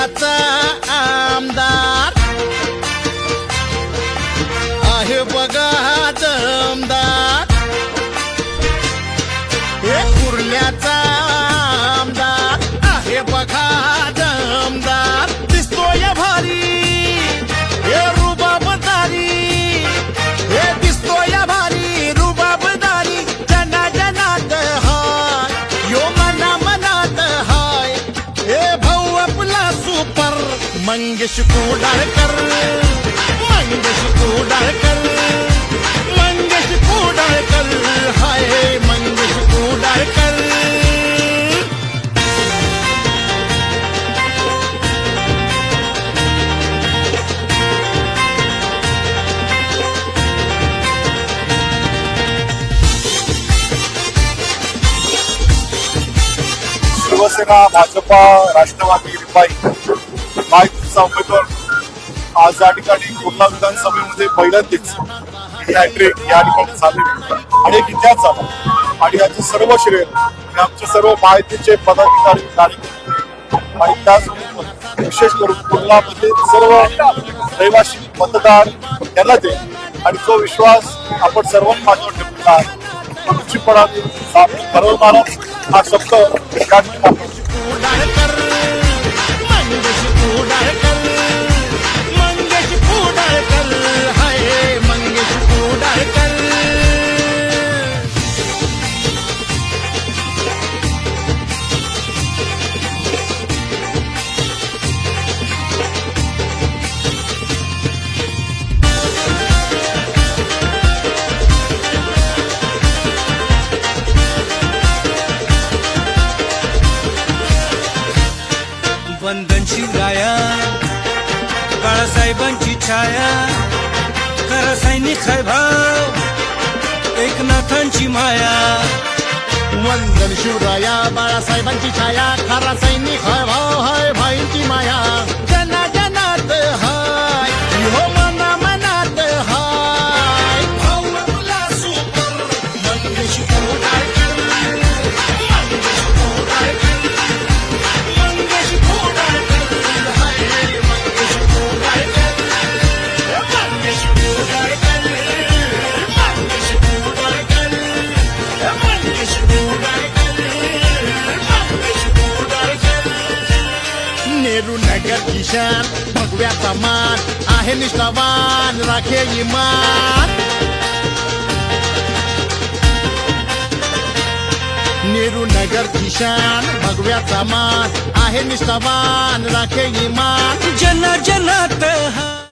कुर्ल्याचा आमदार आहे बघा दमदार, हे कुर्ल्याचा आमदार आहे बघा दमदार, दिसतोय भारी हे रुबाबदारी, हे दिसतोय भारी रुबाबदारी, जना जनात हाय यो मना मनात हाय, हे भाऊ आपला सुपर मंगेश कुडाळकर, मंगेश कुडाळकर, मंगेश कुडाळकर, हाय मंगेश कुडाळकर. शिवसेना, भाजपा, राष्ट्रवादी, रिपाई महायुतीचा उमेदवार आज या ठिकाणी कुर्ला विधानसभेमध्ये पहिल्यांदाच हॅट्रिक या ठिकाणी झाले आणि एक इतिहास झाला आणि याचे सर्व श्रेय आमचे सर्व महायुतीचे पदाधिकारी, कार्यकर्ते आणि त्याचबरोबर विशेष करून कुर्लामध्ये सर्व रहिवासी मतदार यांना दे आणि जो विश्वास आपण सर्वांनी माझ्यावर ठेवलेला आहे तो निश्चितपणाने ठरवणारा हा शब्द या ठिकाणी वंदन शिवराया, बाळासाहेबांची छाया, खरा सैनिक है भाव एकनाथांची माया. वंदन शिवराया, बाळासाहेबांची छाया, खरा सैनिक हाय भाव हाय भाईंची माया, जना जनात हाय हो मना मनात हाय, भाऊ आपला सुपर मंगेश कुडाळकर, मंगेश कुडाळकर, मंगेश कुडाळकर, हाय मंगेश कुडाळकर, मंगेश कुडाळकर, मंगेश कुडाळकर, मंगेश कुडाळकर, मंगेश कुडाळकर. नेहरू नगर किशान भगव्याचा मान आहे निष्ठावान राखे इमान, नेहरू नगर किशान भगव्याचा मान आहे निष्ठावान राखे इमान, जना जनात हाय.